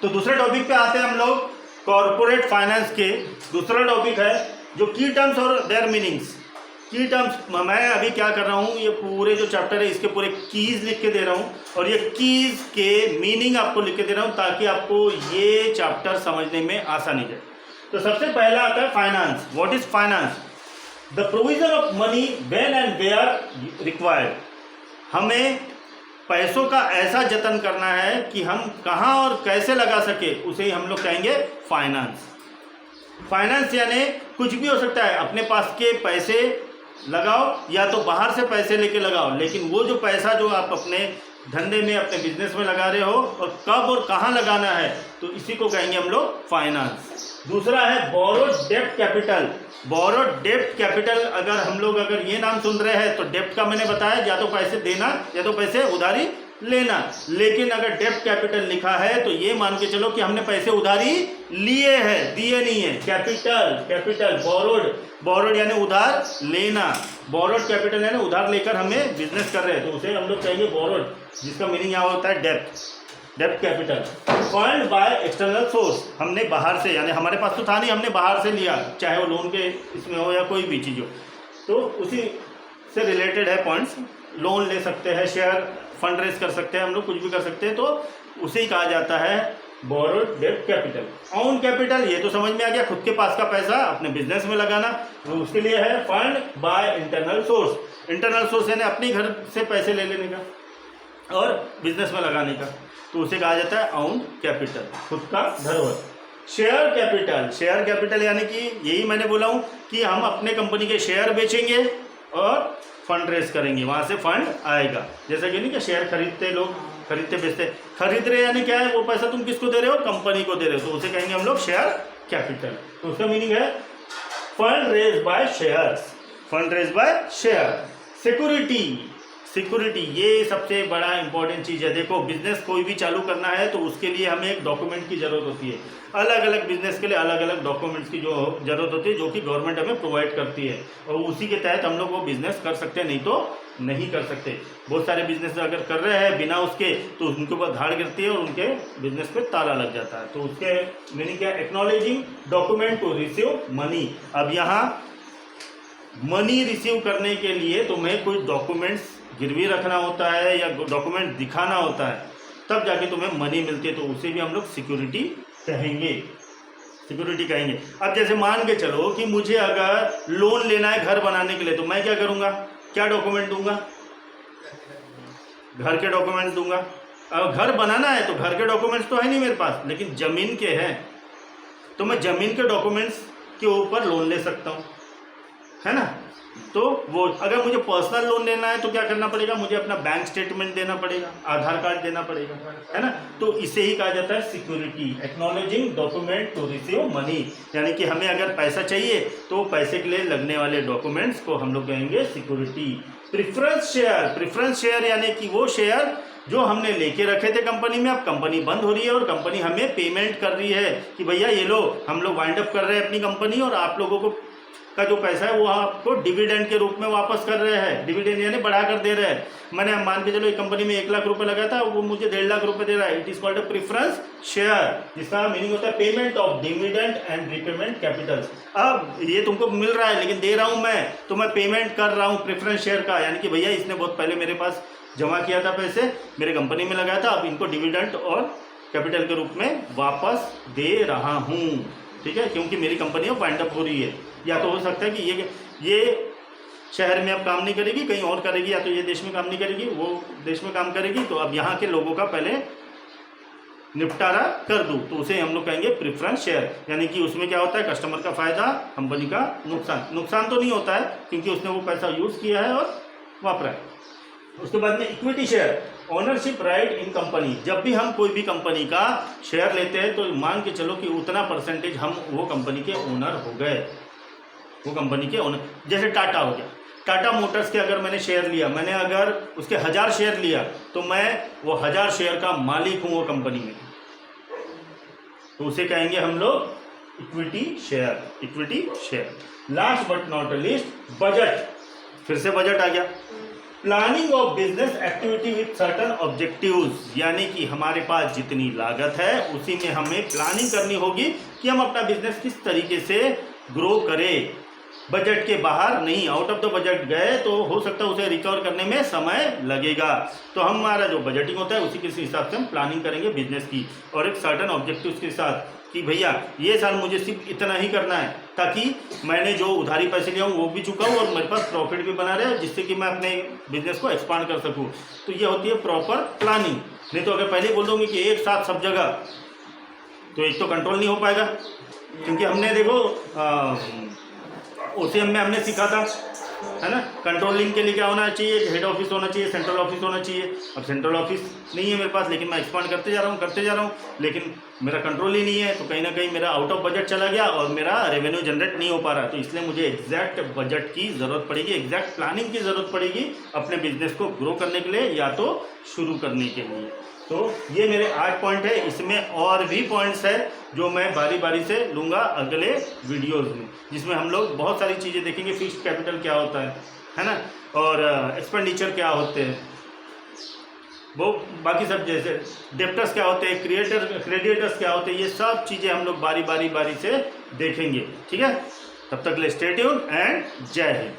तो दूसरे टॉपिक पे आते हैं हम लोग कॉर्पोरेट फाइनेंस के। दूसरा टॉपिक है जो की टर्म्स और देयर मीनिंग्स। की टर्म्स मैं अभी क्या कर रहा हूँ, ये पूरे जो चैप्टर है इसके पूरे कीज लिख के दे रहा हूँ और ये कीज के मीनिंग आपको लिख के दे रहा हूँ ताकि आपको ये चैप्टर समझने में आसानी जाए। तो सबसे पहला आता है finance. What is finance? The provision of money when and where required. हमें पैसों का ऐसा जतन करना है कि हम कहाँ और कैसे लगा सके, उसे ही हम लोग कहेंगे फाइनेंस। फाइनेंस यानी कुछ भी हो सकता है, अपने पास के पैसे लगाओ या तो बाहर से पैसे लेके लगाओ, लेकिन वो जो पैसा जो आप अपने धंधे में अपने बिजनेस में लगा रहे हो और कब और कहाँ लगाना है, तो इसी को कहेंगे हम लोग फाइनेंस। दूसरा है बोरोड डेब्ट कैपिटल। बोरोड डेब्ट कैपिटल, अगर ये नाम सुन रहे हैं तो डेब्ट का मैंने बताया या तो पैसे देना या तो पैसे उधारी लेना, लेकिन अगर डेब्ट कैपिटल लिखा है तो ये मान के चलो कि हमने पैसे उधारी लिए हैं, दिए नहीं है। कैपिटल बोरोड यानी उधार लेना। बोरोड कैपिटल यानी उधार लेकर हमें बिजनेस कर रहे हैं, तो उसे हम लोग कहेंगे बोरोड, जिसका मीनिंग यहाँ होता है डेब्ट capital. Fund by external source, हमने बाहर से, यानी हमारे पास तो था नहीं, हमने बाहर से लिया, चाहे वो लोन के इसमें हो या कोई भी चीज़ हो, तो उसी से रिलेटेड है पॉइंट्स। लोन ले सकते हैं, शेयर फंड रेज कर सकते हैं, हम लोग कुछ भी कर सकते हैं, तो उसे ही कहा जाता है बोरोड डेब्ट कैपिटल। ओन कैपिटल, ये तो समझ में आ गया, खुद के पास का पैसा अपने बिजनेस में लगाना, तो उसके लिए है fund by internal source. Internal source यानी अपने घर से पैसे ले लेने का और बिजनेस में लगाने का, तो उसे कहा जाता है ओन कैपिटल, खुद का धरोहर। शेयर कैपिटल यानी कि यही मैंने बोला हूँ कि हम अपने कंपनी के शेयर बेचेंगे और फंड रेज करेंगे, वहाँ से फंड आएगा। जैसा कि नहीं कि शेयर खरीदते लोग, खरीदते बेचते, खरीद रहे यानी क्या है, वो पैसा तुम किसको दे रहे हो, कंपनी को दे रहे हो, तो उसे कहेंगे हम लोग शेयर कैपिटल। तो उसका मीनिंग है fund raise by shares, fund raise by share. Security ये सबसे बड़ा इंपॉर्टेंट चीज़ है। देखो, बिजनेस कोई भी चालू करना है तो उसके लिए हमें एक डॉक्यूमेंट की ज़रूरत होती है। अलग अलग बिजनेस के लिए अलग अलग डॉक्यूमेंट्स की जो ज़रूरत होती है, जो कि गवर्नमेंट हमें प्रोवाइड करती है, और उसी के तहत हम लोग वो बिज़नेस कर सकते हैं, नहीं तो नहीं कर सकते। बहुत सारे बिजनेस अगर कर रहे हैं बिना उसके, तो उनके ऊपर धाड़ गिरती है और उनके बिजनेस पे ताला लग जाता है। तो उसके मीनिंग क्या है? Acknowledging document to receive money. अब यहाँ मनी रिसीव करने के लिए तुम्हें कुछ डॉक्यूमेंट्स गिरवी रखना होता है या डॉक्यूमेंट दिखाना होता है, तब जाके तुम्हें मनी मिलती है, तो उसे भी हम लोग सिक्योरिटी कहेंगे। अब जैसे मान के चलो कि मुझे अगर लोन लेना है घर बनाने के लिए, तो मैं क्या करूँगा, क्या डॉक्यूमेंट दूंगा? घर के डॉक्यूमेंट्स दूंगा। अब घर बनाना है तो घर के डॉक्यूमेंट्स तो है नहीं मेरे पास, लेकिन ज़मीन के हैं, तो मैं ज़मीन के डॉक्यूमेंट्स के ऊपर लोन ले सकता हूँ, है ना। तो वो अगर मुझे पर्सनल लोन लेना है तो क्या करना पड़ेगा, मुझे अपना बैंक स्टेटमेंट देना पड़ेगा, आधार कार्ड देना पड़ेगा, है ना। तो इसे ही कहा जाता है security, acknowledging document to receive money. यानी कि हमें अगर पैसा चाहिए तो पैसे के लिए लगने वाले डॉक्यूमेंट्स को हम लोग कहेंगे सिक्योरिटी। प्रेफरेंस शेयर यानी कि वो शेयर जो हमने लेके रखे थे कंपनी में, अब कंपनी बंद हो रही है और कंपनी हमें पेमेंट कर रही है कि भैया ये लो, हम लोग वाइंड अप कर रहे हैं अपनी कंपनी और आप लोगों को का जो पैसा है वो आपको डिविडेंड के रूप में वापस कर रहे हैं। डिविडेंड यानी बढ़ा कर दे रहे हैं। मैंने मान के चलो एक कंपनी में 1 लाख रुपए लगाया था, वो मुझे 1.5 लाख रुपए दे रहा है। It is called a preference share, जिसका मीनिंग होता है payment of dividend and repayment Capitals. अब ये तुमको मिल रहा है लेकिन दे रहा हूँ मैं, तो मैं पेमेंट कर रहा हूँ प्रेफरेंस शेयर का, यानी कि भैया इसने बहुत पहले मेरे पास जमा किया था पैसे, मेरे कंपनी में लगाया था, अब इनको डिविडेंड और कैपिटल के रूप में वापस दे रहा हूँ, ठीक है, क्योंकि मेरी कंपनी वाइंड अप हो रही है। या तो हो सकता है कि ये शहर में अब काम नहीं करेगी, कहीं और करेगी, या तो ये देश में काम नहीं करेगी, वो देश में काम करेगी, तो अब यहाँ के लोगों का पहले निपटारा कर दूँ, तो उसे हम लोग कहेंगे प्रेफरेंस शेयर। यानी कि उसमें क्या होता है, कस्टमर का फायदा, कंपनी का नुकसान तो नहीं होता है क्योंकि उसने वो पैसा यूज़ किया है और वापरा है। उसके बाद में इक्विटी शेयर, ओनरशिप राइट इन कंपनी। जब भी हम कोई भी कंपनी का शेयर लेते हैं तो मान के चलो कि उतना परसेंटेज हम वो कंपनी के ओनर हो गए, वो कंपनी के ओनर। जैसे टाटा हो गया, टाटा मोटर्स के अगर मैंने शेयर लिया, मैंने अगर उसके 1000 शेयर लिया, तो मैं वो 1000 शेयर का मालिक हूँ वो कंपनी में, तो उसे कहेंगे हम लोग equity share. Last but not least, budget. फिर से बजट आ गया। Planning of business activity with certain objectives, यानी कि हमारे पास जितनी लागत है उसी में हमें प्लानिंग करनी होगी कि हम अपना बिजनेस किस तरीके से ग्रो करें। बजट के बाहर नहीं, आउट ऑफ द बजट गए तो हो सकता है उसे रिकवर करने में समय लगेगा। तो हमारा जो बजटिंग होता है उसी के हिसाब से हम प्लानिंग करेंगे बिजनेस की, और एक सर्टन ऑब्जेक्टिव्स के साथ कि भैया ये साल मुझे सिर्फ इतना ही करना है, ताकि मैंने जो उधारी पैसे लिया हूँ वो भी चुकाऊँ और मेरे पास प्रॉफिट भी बना रहे, जिससे कि मैं अपने बिजनेस को एक्सपांड कर सकूँ। तो ये होती है प्रॉपर प्लानिंग। नहीं तो अगर पहले बोल दूँगी कि एक साथ सब जगह, तो एक तो कंट्रोल नहीं हो पाएगा। क्योंकि हमने देखो OCM में हमने सीखा था, है ना, कंट्रोलिंग के लिए क्या होना चाहिए, हेड ऑफिस होना चाहिए, सेंट्रल ऑफिस होना चाहिए। अब सेंट्रल ऑफिस नहीं है मेरे पास, लेकिन मैं एक्सपांड करते जा रहा हूँ, लेकिन मेरा कंट्रोल ही नहीं है, तो कहीं ना कहीं मेरा आउट ऑफ बजट चला गया और मेरा रेवेन्यू जनरेट नहीं हो पा रहा। तो इसलिए मुझे एग्जैक्ट बजट की ज़रूरत पड़ेगी, एग्जैक्ट प्लानिंग की ज़रूरत पड़ेगी अपने बिजनेस को ग्रो करने के लिए या तो शुरू करने के लिए। तो ये मेरे 8 पॉइंट है, इसमें और भी पॉइंट्स है जो मैं बारी बारी से लूँगा अगले वीडियोज़ में, जिसमें हम लोग बहुत सारी चीज़ें देखेंगे। फिक्स्ड कैपिटल क्या होता है ना, और एक्सपेंडिचर क्या होते हैं, वो बाकी सब, जैसे डेप्टर्स क्या होते हैं, क्रेडिटर्स क्या होते हैं, ये सब चीज़ें हम लोग बारी से देखेंगे। ठीक है, तब तक ले स्टे ट्यून्ड एंड जय हिंद।